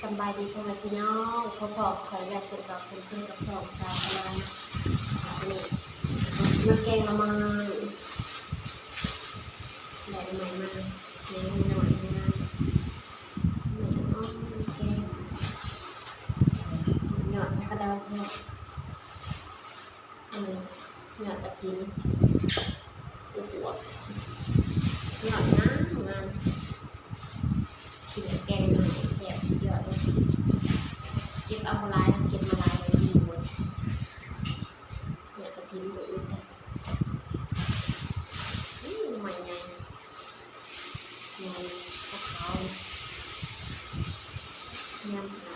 สบายดีพ่อแม่พี่น้องขอบอกขออยากสุดกับคุณเพื่อนกับสองสาวมานี่มาแกงละมาแดดใหม่มาเลี้ยงหน่อยนะไม่อ้อมแกงหยอดกระดาษเนี่ยอันนี้หยอดตะกินตัวหยอดน้ำงานกินแกงหน่อยแซ่บสุดยอดเลยเก็บเอาลายเก็บมาลายเลยดีเลยเนี่ยกระถิ่นหมดเลยใหม่ไงใหญ่ขาวๆยำนะ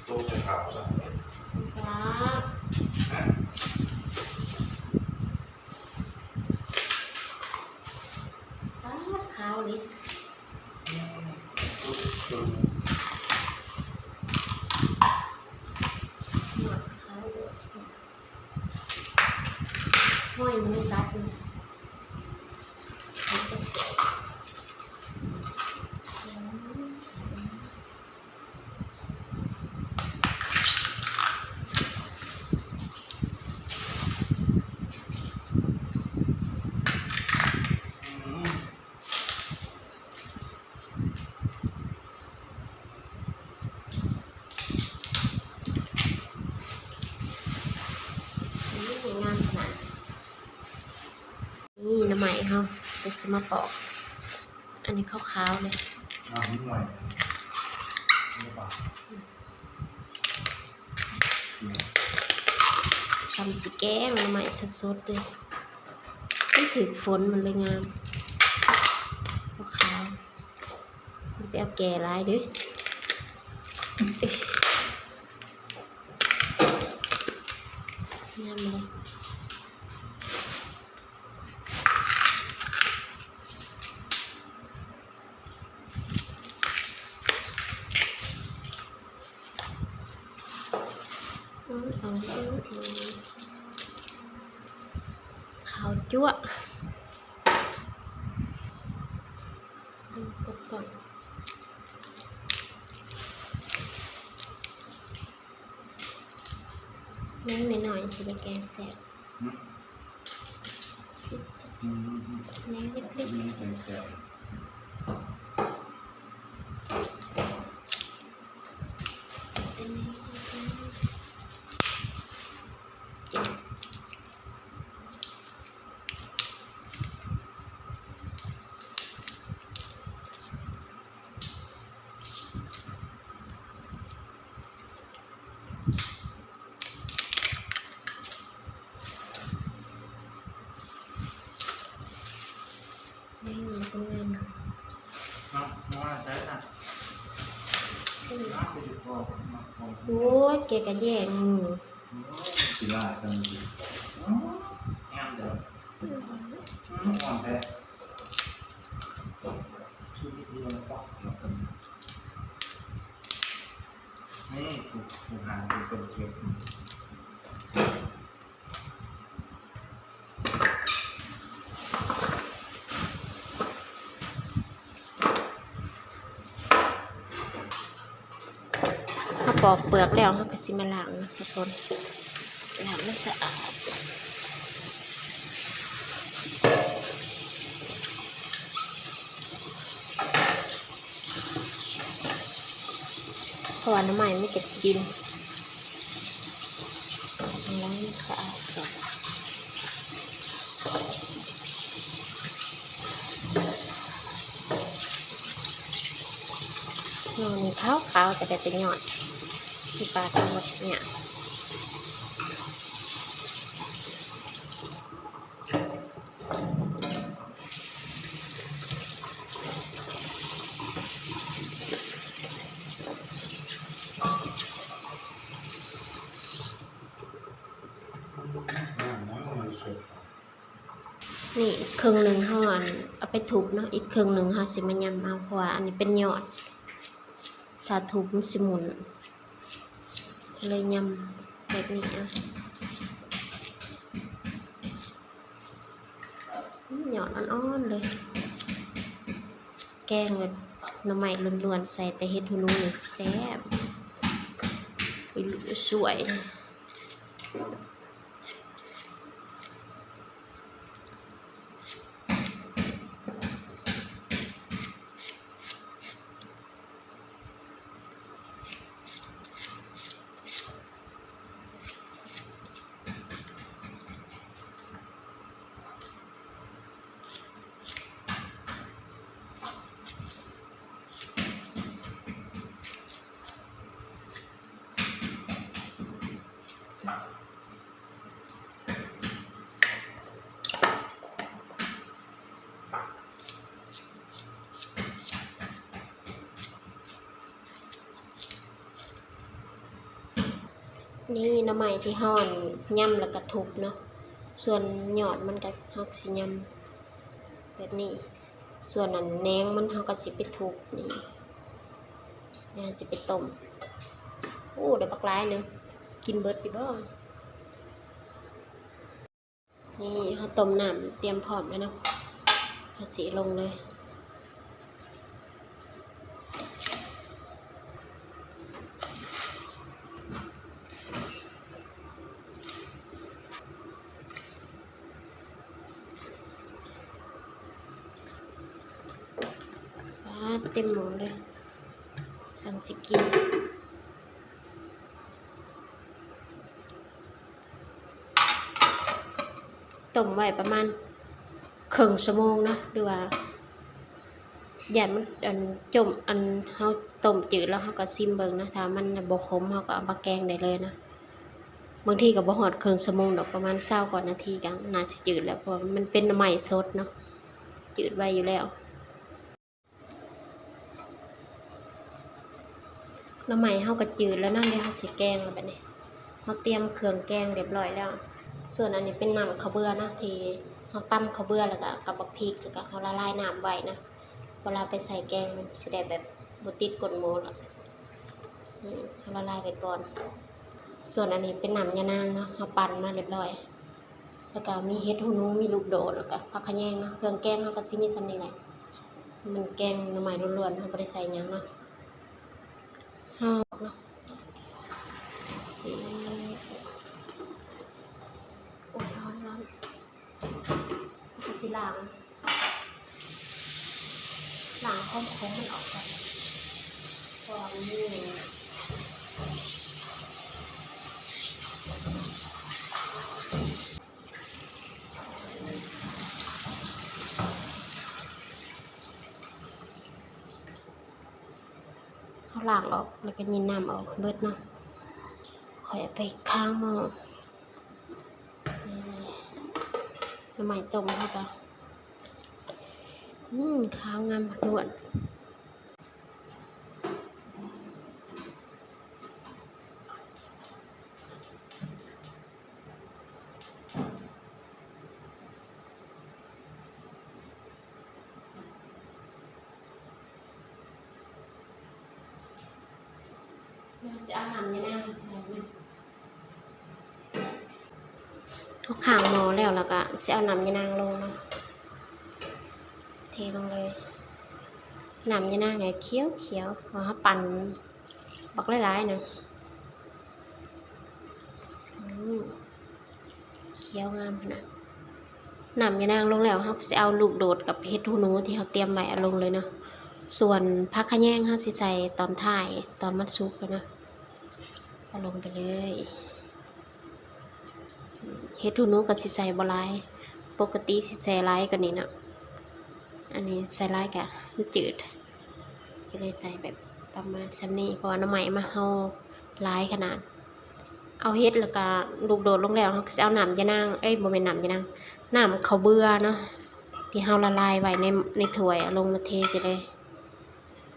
ตู้เป็นขาวใช่ไหมขาวดิหมดขาวห้อยมือกัดเลยงามขนาดนี่น้ำใหม่เขาจะซื้อมาปอกอันนี้ขาวๆเลยนิดหน่อยชำสิแกงน้ำใหม่สดๆเลยไม่ถึงฝนมันเลยงามขาวมันไปเอาแก่ร้ายด้วยงามเลยขาวจั๊วกดก่อนแม่งหน่อยๆสิไปแกงแซ่บแม่งเล็กๆนี่มันก็งามนะว่าใช่ค่ะโอ้ยแกกระแยงสีลาจังเลยงามเด้ออ่อนแท้ชื่อนิดเดียวก็นี่ถูกหางเป็นเก็บเขาปอกเปลือกแล้วเขาก็สิมาล้างนะทุกคนล้างให้สะอาดเพราะว่าน้ำมันไม่เก็บกินล้างให้สะอาดก่อนนี่ขาวๆแต่เป็นหยอดที่ปลาทั้งหมดเนี่ยนี่ครึ่งหนึ่งห่อน เอาไปทุบเนาะอีกครึ่งหนึ่งเฮาสิมายำเอาเพราะว่าอันนี้เป็นยอดถ้าทุบมันสิหมุนเลยยำแบบนี้อ่ะยอดอ่อนๆเลยแกงแบบหน่อไม้ล้วนๆใส่แต่เฮ็ดหูหนูนี่แซ่บสวยนะนี่หน่อไม้ที่ห่อนย่ำแล้วก็ทุบเนาะส่วนยอดมันก็เฮาสิย่ำแบบนี้ส่วนนั้นแหนงมันเฮาก็สิไปทุบนี่แล้วสิไปต้มโอ้ได้บักหลายนึงกินเบิดอยู่บ่นี่เฮาต้มน้ำเตรียมพร้อมแล้วเนาะเฮาสิลงเลยเต็มหม้อเลย30กินต้มไว้ประมาณครึ่งชั่วโมงนะหรือว่ายันมันจมเฮาต้มจืดแล้วเฮาก็ซิมเบิ่งนะถ้ามันบ่ขมเฮาก็เอามาแกงได้เลยนะบางทีก็บ่ฮอดครึ่งชั่วโมงดอกประมาณ20กว่านาทีก็น่าสิจืดแล้วเพราะมันเป็นหน่อไม้สดเนาะจืดไว้อยู่แล้วหน่อไม้เฮาก็จืดแล้วนะเดี๋ยวเฮาสิแกงแล้วบัดนี้เฮาเตรียมเครื่องแกงเรียบร้อยแล้วส่วนอันนี้เป็นน้ำข้าวเบื่อนะที่เฮาตำข้าวเบื่อแล้วก็กับบักพริกแล้วก็เฮาละลายน้ำไว้นะเวลาไปใส่แกงมันสิได้แบบบ่ติดก้นหม้อแล้วนี่เฮาละลายไปก่อนส่วนอันนี้เป็นน้ำยะนางเนาะเฮาปั่นมาเรียบร้อยแล้วก็มีเห็ดหูหนูมีลูกโดดแล้วก็ผักขะแยงเนาะเครื่องแกงเฮาก็สิมีส่ำนี้แหละมันแกงหน่อไม้ล้วนๆเฮาบ่ได้ใส่หยังเนาะเฮาเนาะโอ้ยร้อนๆสิล้างความขมมันออกก่อนก่อนนี่เขาล้างออกแล้วก็ยินน้ำออกเบิดเนาะค่อยไปค้างหม้อหน่อไม้ต้มเขาก็ข้าวงามล้วนจะเอาน้ำยะนางใส่นะเขาข้างหม้อแล้วก็จะเอาน้ำยะนางลงเนาะเทลงเลยน้ำยะนางเนี่ยเคี้ยวเอาปั่นบักหลายๆนะเคี้ยวงามขนาดน้ำยะนางลงแล้วเขาจะเอาลูกโดดกับเห็ดหูหนูที่เขาเตรียมไว้ลงเลยเนาะส่วนผักขะแยงเขาสิใส่ตอนท้ายตอนมันสุกแล้วนะเอาลงไปเลยเห็ดหูหนูก็สิใส่บ่หลายปกติสิใส่หลายกว่านี้นะอันนี้ใส่หลายกะมันจืดก็เลยใส่แบบประมาณชั้นนี้เพราะว่าน้ำใหม่มาเฮาหลายขนาดเอาเห็ดแล้วก็ลูกโดดลงแล้วเขาจะเอาน้ำยะนางบ่แม่นน้ำยะนางน้ำข้าวเบื่อเนาะที่เฮาละลายไว้ในถ้วยลงมาเทสิเลย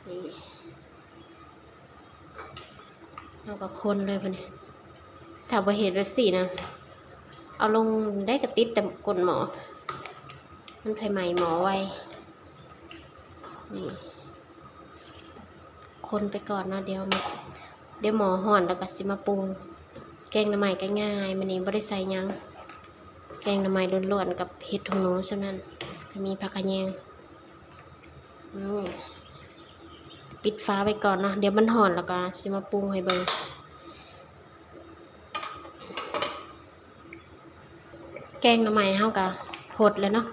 นี่เราก็คนเลยพอนี่ถ้าบ่เห็ดแบบสี่นะเอาลงได้กระติดแต่ก้นหม้อมันไผไหม้หม้อไว้ นี่คนไปก่อนเนาะเดี๋ยวหมอห่อนแล้วก็สิมาปรุงแกงหน่อไม้ก็ง่ายมันนี้บ่ได้ใส่หยังแกงหน่อไม้ล้วนๆกับเห็ดหูหนูฉะนั้นมีผักกะแยงปิดฟ้าไว้ก่อนเนาะเดี๋ยวมันห่อนแล้วก็สิมาปรุงให้เบิ่งแกงหน่อไม้เฮาก็พดแล้วเนาะ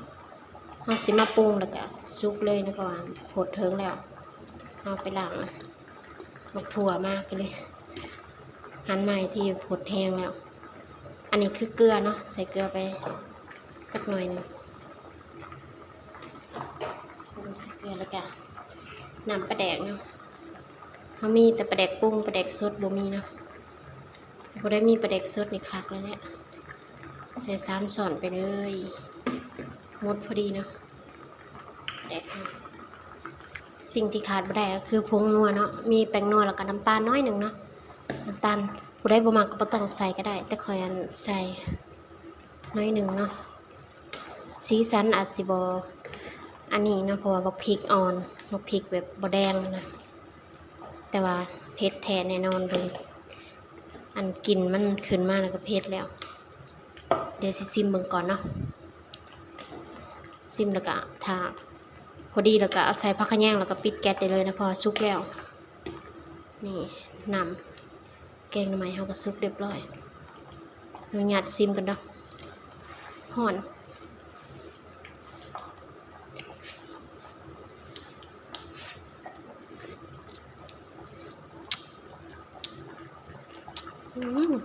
เฮาสิมาปรุงแล้วก็สุกเลยนะเพราะว่าพดเทิงแล้วเอาไปล้างบักถั่วมากเลยหันใหม่ที่พดแห้งแล้วอันนี้คือเกลือเนาะใส่เกลือไปสักหน่อยนึงใส่เกลือแล้วก็น้ำปลาแดกเนาะเขามีแต่ปลาแดกปรุงปลาแดกสดบ่มีเนาะพอได้มีปลาแดกสดนี่คักแล้วเนี่ยใส่3 ช้อนไปเลยหมดพอดีเนาะแดกสิ่งที่ขาดไม่ได้ก็คือผงนัวเนาะมีแป้งนัวแล้วก็น้ำตาลน้อยหนึ่งเนาะน้ำตาลผู้ได้บ่มักก็บ่ต้องใส่ก็ได้แต่คอยใส่น้อยหนึ่งเนาะสีสันอาจสิบ่อันนี้เนาะเพราะว่าบักพริกอ่อนบักพริกแบบบ่แดงนะแต่ว่าเผ็ดแท้แน่นอนเลยอันกินมันขึ้นมาแล้วก็เผ็ดแล้วเดี๋ยวสิซิมเบิ่งก่อนเนาะซิมแล้วก็ถ้าพอดีแล้วก็เอาใส่ผักขะแยงแล้วก็ปิดแก๊สได้เลยนะพอสุกแล้วนี่นำแกงหน่อไม้เฮาก็สุกเรียบร้อยเราหยาดซิมกันเนาะห่อน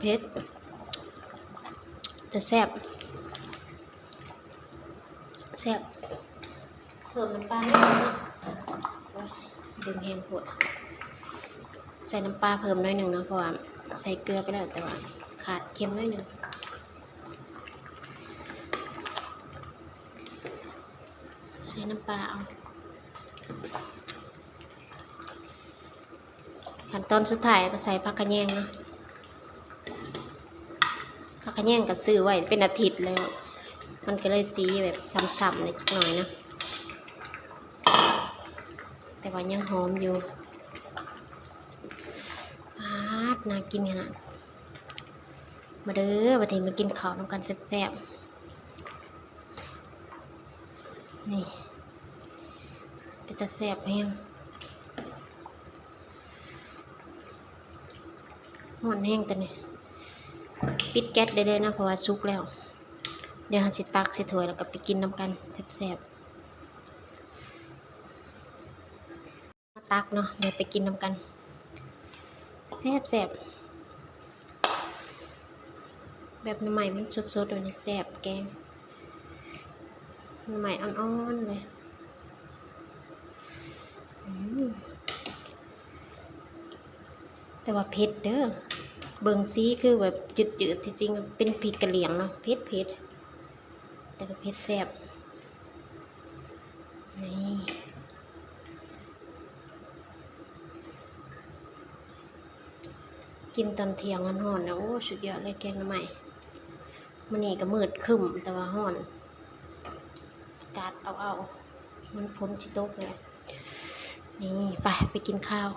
เผ็ดแต่แซ่บเพิ่มน้ำปลาหน่อยนึงดึงแห้งปวดใส่น้ำปลาเพิ่มน้อยหนึ่งเนาะเพราะว่าใส่เกลือไปแล้วแต่ว่าขาดเค็มน้อยหนึ่งใส่น้ำปลาเอาขั้นตอนสุดท้ายก็ใส่ผักกะแยงเนาะผักกะแยงก็ซื้อไว้เป็นอาทิตย์แล้วมันก็เลยสีแบบซ้ำๆนิดหน่อยนะแต่ว่ายังหอมอยู่น่ากินขนาดมาเด้อบัดนี้มากินข้าวน้ำกันแซ่บๆนี่เป็นตาแซ่บแห้งห่อนแห้งแต่นี่ปิดแก๊สได้เลยนะเพราะว่าสุกแล้วเดี๋ยวเราสิตักสิถ้วยแล้วก็ไปกินน้ำกันแซ่บๆมาตักเนาะเดี๋ยวไปกินน้ำกันแซ่บแบบใหม่มันสดๆเลยนี่แซ่บแกงใหม่อ่อนๆเลยแต่ว่าเผ็ดเด้อเบิ่งซีคือแบบจืดๆที่จริงเป็นพริกกะเหรี่ยงเนาะเผ็ดแต่ก็เผ็ดแซ่บนี่กินตอนเที่ยงร้อนๆนะโอ้สุดยอดเลยแกงหน่อไม้มันนี่ก็มืดครึ้มแต่ว่าร้อนอากาศเอามันพ้นชิโต๊ะเลยนี่ไปกินข้าว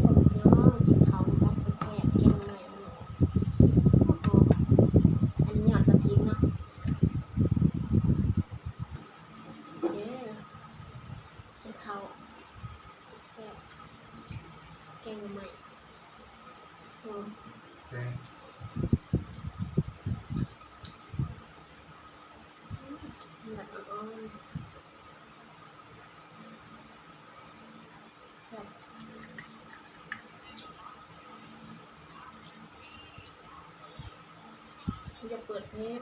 บอกน้องกินข้าวบ้านแพร่แกงหน่อไม้อันนี้หยอดกระทิงเนาะกินข้าวแซ่บแกงหน่อไม้แบบอ่อนจะเปิดเพลง